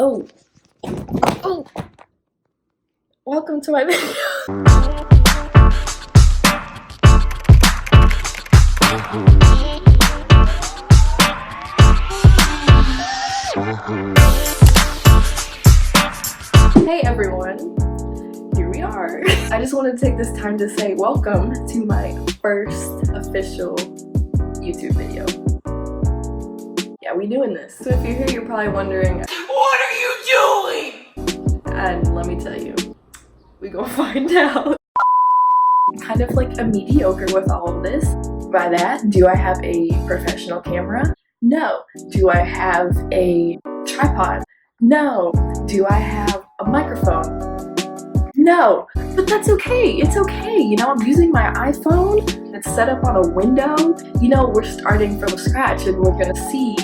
Oh, oh, welcome to my video. Hey everyone, here we are. I just want to take this time to say welcome to my first official YouTube video. Yeah, we doing this. So if you're here, you're probably wondering, what are you doing? And let me tell you, we gonna find out. Kind of like a mediocre with all of this. By that, do I have a professional camera? No. Do I have a tripod? No. Do I have a microphone? No. But that's okay. It's okay. You know, I'm using my iPhone. It's set up on a window. You know, we're starting from scratch and we're gonna see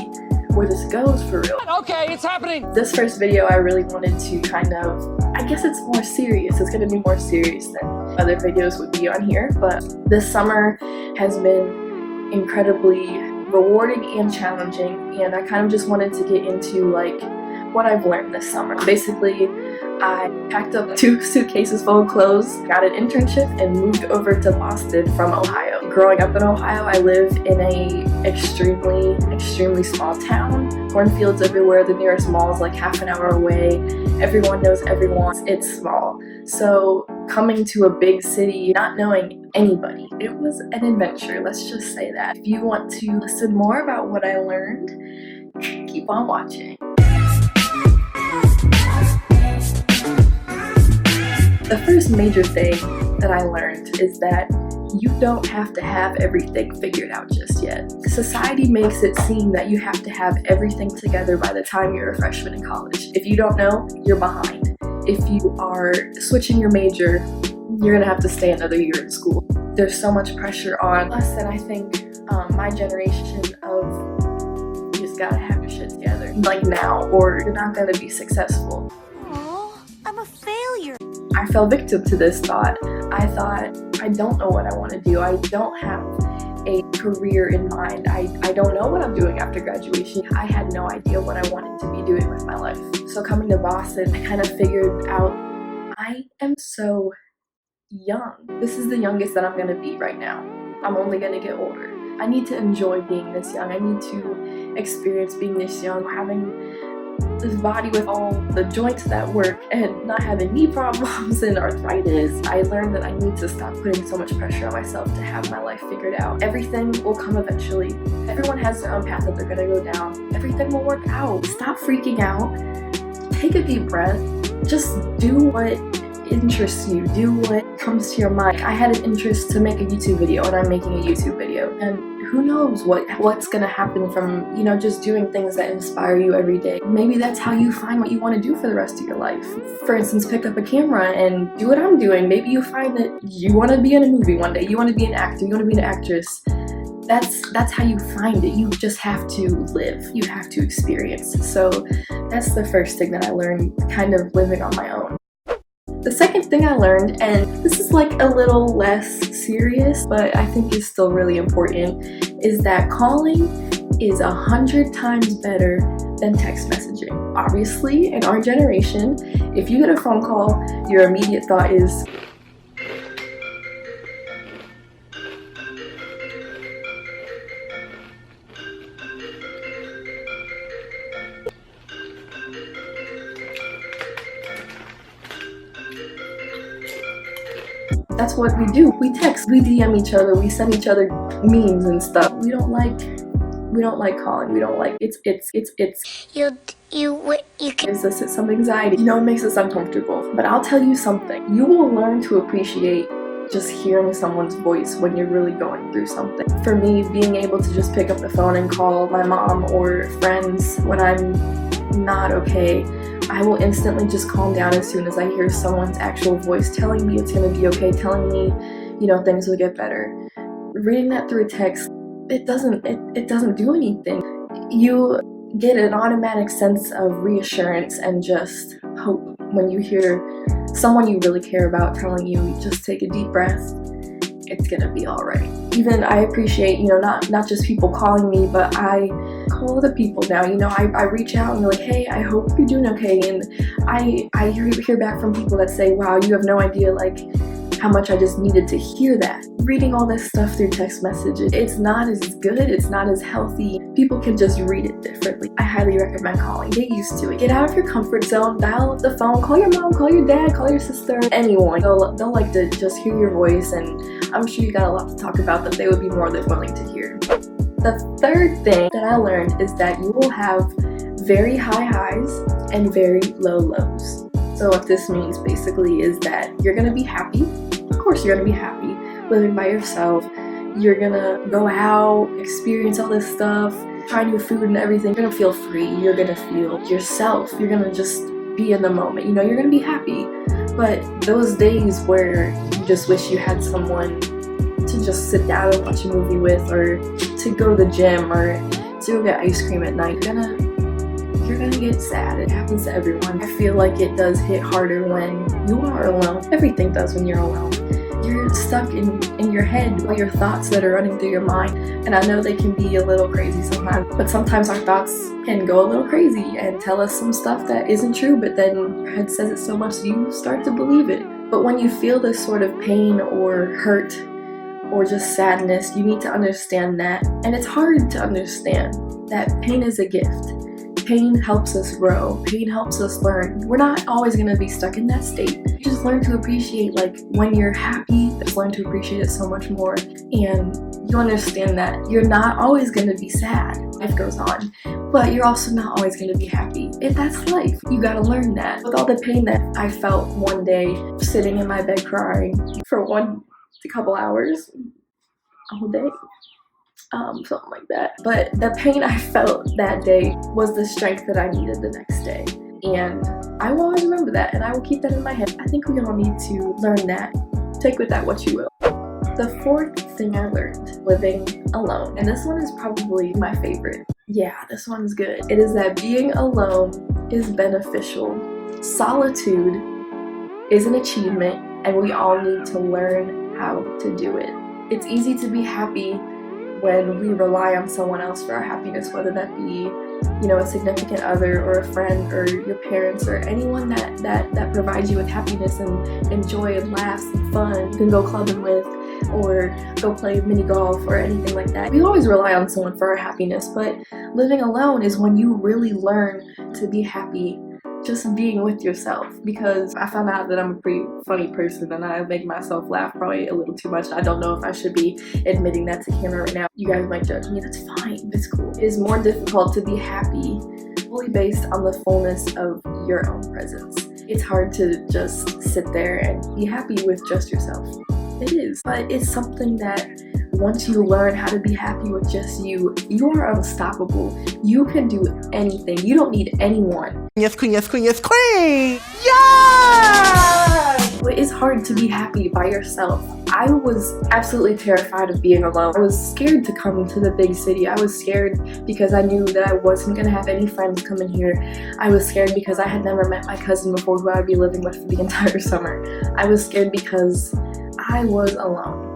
where this goes for real. Okay, it's happening. This first video, I really wanted to kind of, I guess it's more serious. It's gonna be more serious than other videos would be on here. But this summer has been incredibly rewarding and challenging. And I kind of just wanted to get into like what I've learned this summer. Basically, I packed up 2 suitcases full of clothes, got an internship, and moved over to Boston from Ohio. Growing up in Ohio, I live in a extremely small town. Cornfields everywhere, the nearest mall is like half an hour away. Everyone knows everyone, it's small. So coming to a big city, not knowing anybody, it was an adventure, let's just say that. If you want to listen more about what I learned, keep on watching. The first major thing that I learned is that you don't have to have everything figured out just yet. Society makes it seem that you have to have everything together by the time you're a freshman in college. If you don't know, you're behind. If you are switching your major, you're gonna have to stay another year in school. There's so much pressure on us, and I think my generation of you just gotta have your shit together, like now, or you're not gonna be successful. I'm a failure. I fell victim to this thought. I thought, I don't know what I want to do. I don't have a career in mind. I don't know what I'm doing after graduation. I had no idea what I wanted to be doing with my life. So coming to Boston, I kind of figured out I am so young. This is the youngest that I'm going to be right now. I'm only going to get older. I need to enjoy being this young. I need to experience being this young, having this body with all the joints that work and not having knee problems and arthritis. I learned that I need to stop putting so much pressure on myself to have my life figured out. Everything will come eventually. Everyone has their own path that they're gonna go down. Everything will work out. Stop freaking out. Take a deep breath. Just do what interests you. Do what comes to your mind. I had an interest to make a YouTube video, and I'm making a YouTube video. And who knows what's gonna happen from, you know, just doing things that inspire you every day. Maybe that's how you find what you want to do for the rest of your life. For instance, pick up a camera and do what I'm doing. Maybe you find that you want to be in a movie one day. You want to be an actor. You want to be an actress. That's how you find it. You just have to live. You have to experience. So that's the first thing that I learned, kind of living on my own. The second thing I learned, and this is like a little less serious, but I think is still really important, is that calling is 100 times better than text messaging. Obviously, in our generation, if you get a phone call, your immediate thought is, that's what we do. We text, we DM each other, we send each other memes and stuff. We don't like calling. We don't like it's gives us some anxiety. You know, it makes us uncomfortable. But I'll tell you something. You will learn to appreciate just hearing someone's voice when you're really going through something. For me, being able to just pick up the phone and call my mom or friends when I'm not okay, I will instantly just calm down as soon as I hear someone's actual voice telling me it's gonna be okay, telling me, you know, things will get better. Reading that through a text, it doesn't do anything. You get an automatic sense of reassurance and just hope when you hear someone you really care about telling you, just take a deep breath, it's gonna be all right. Even I appreciate, you know, not just people calling me, but I call other people now. You know, I reach out and be like, hey, I hope you're doing okay. And I hear back from people that say, wow, you have no idea like how much I just needed to hear that. Reading all this stuff through text messages, it's not as good, it's not as healthy. People can just read it differently. I highly recommend calling. Get used to it. Get out of your comfort zone, dial up the phone, call your mom, call your dad, call your sister, anyone. They'll like to just hear your voice, and I'm sure you got a lot to talk about that they would be more than willing to hear. The third thing that I learned is that you will have very high highs and very low lows. So what this means basically is that you're gonna be happy. Of course you're gonna be happy living by yourself. You're gonna go out, experience all this stuff, try new food and everything. You're gonna feel free. You're gonna feel yourself. You're gonna just be in the moment. You know, you're gonna be happy. But those days where you just wish you had someone to just sit down and watch a movie with, or to go to the gym, or to go get ice cream at night, you're gonna get sad. It happens to everyone. I feel like it does hit harder when you are alone. Everything does when you're alone. You're stuck in your head, all your thoughts that are running through your mind. And I know they can be a little crazy sometimes, but sometimes our thoughts can go a little crazy and tell us some stuff that isn't true, but then your head says it so much that you start to believe it. But when you feel this sort of pain or hurt or just sadness, you need to understand that. And it's hard to understand that pain is a gift. Pain helps us grow. Pain helps us learn. We're not always going to be stuck in that state. You just learn to appreciate, like, when you're happy, just learn to appreciate it so much more. And you understand that you're not always going to be sad. Life goes on. But you're also not always going to be happy. That's life. You got to learn that. With all the pain that I felt one day, sitting in my bed crying for a couple hours, a whole day. Something like that. But the pain I felt that day was the strength that I needed the next day. And I will always remember that, and I will keep that in my head. I think we all need to learn that. Take with that what you will. The fourth thing I learned, living alone, and this one is probably my favorite. Yeah, this one's good. It is that being alone is beneficial. Solitude is an achievement, and we all need to learn how to do it. It's easy to be happy when we rely on someone else for our happiness, whether that be, you know, a significant other or a friend or your parents or anyone that provides you with happiness and joy and laughs and fun. You can go clubbing with or go play mini golf or anything like that. We always rely on someone for our happiness, but living alone is when you really learn to be happy just being with yourself, because I found out that I'm a pretty funny person and I make myself laugh probably a little too much. I don't know if I should be admitting that to camera right now. You guys might judge me, that's fine, it's cool. It is more difficult to be happy fully based on the fullness of your own presence. It's hard to just sit there and be happy with just yourself. It is, but it's something that once you learn how to be happy with just you, you are unstoppable. You can do anything. You don't need anyone. Yes, queen, yes, queen, yes, queen! Yeah! It's hard to be happy by yourself. I was absolutely terrified of being alone. I was scared to come to the big city. I was scared because I knew that I wasn't gonna have any friends coming here. I was scared because I had never met my cousin before, who I would be living with for the entire summer. I was scared because I was alone.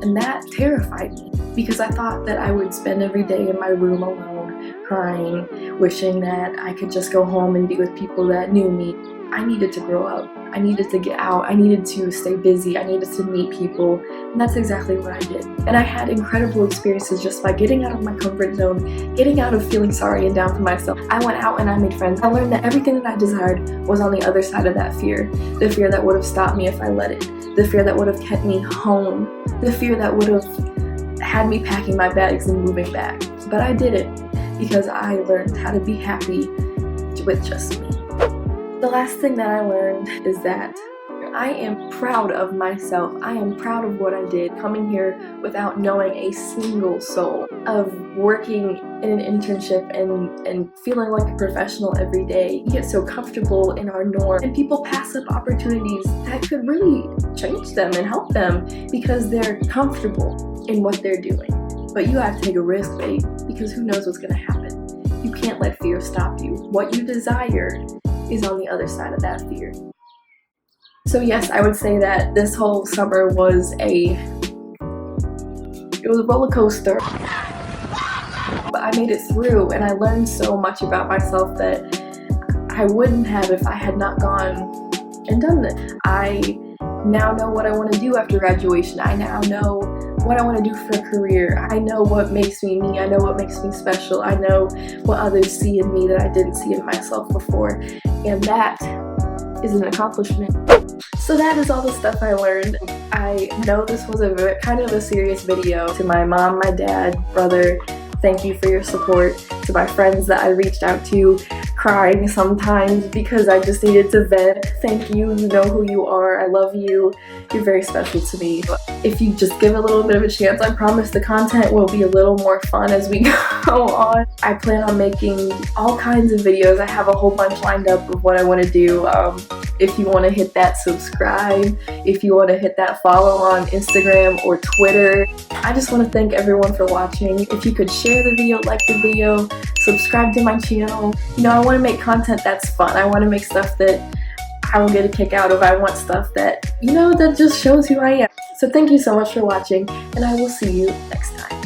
And that terrified me because I thought that I would spend every day in my room alone, crying, wishing that I could just go home and be with people that knew me. I needed to grow up. I needed to get out. I needed to stay busy. I needed to meet people. And that's exactly what I did. And I had incredible experiences just by getting out of my comfort zone, getting out of feeling sorry and down for myself. I went out and I made friends. I learned that everything that I desired was on the other side of that fear. The fear that would have stopped me if I let it. The fear that would have kept me home. The fear that would have had me packing my bags and moving back. But I did it because I learned how to be happy with just me. The last thing that I learned is that I am proud of myself. I am proud of what I did, coming here without knowing a single soul, of working in an internship and feeling like a professional every day. We get so comfortable in our norm, and people pass up opportunities that could really change them and help them because they're comfortable in what they're doing. But you have to take a risk, babe, because who knows what's going to happen. You can't let fear stop you. What you desire is on the other side of that fear. So yes, I would say that this whole summer was a roller coaster. But I made it through, and I learned so much about myself that I wouldn't have if I had not gone and done this. I now know what I want to do after graduation. I now know what I want to do for a career. I know what makes me me. I know what makes me special. I know what others see in me that I didn't see in myself before. And that is an accomplishment. So that is all the stuff I learned. I know this was a kind of a serious video. To my mom, my dad, brother, thank you for your support. To my friends that I reached out to, crying sometimes because I just needed to vent. Thank you, you know who you are. I love you. You're very special to me. If you just give a little bit of a chance, I promise the content will be a little more fun as we go on. I plan on making all kinds of videos. I have a whole bunch lined up of what I want to do. If you want to hit that subscribe, if you want to hit that follow on Instagram or Twitter. I just want to thank everyone for watching. If you could share the video, like the video, subscribe to my channel. You know, I want to make content that's fun. I want to make stuff that I will get a kick out of. I want stuff that, you know, that just shows who I am. So thank you so much for watching, and I will see you next time.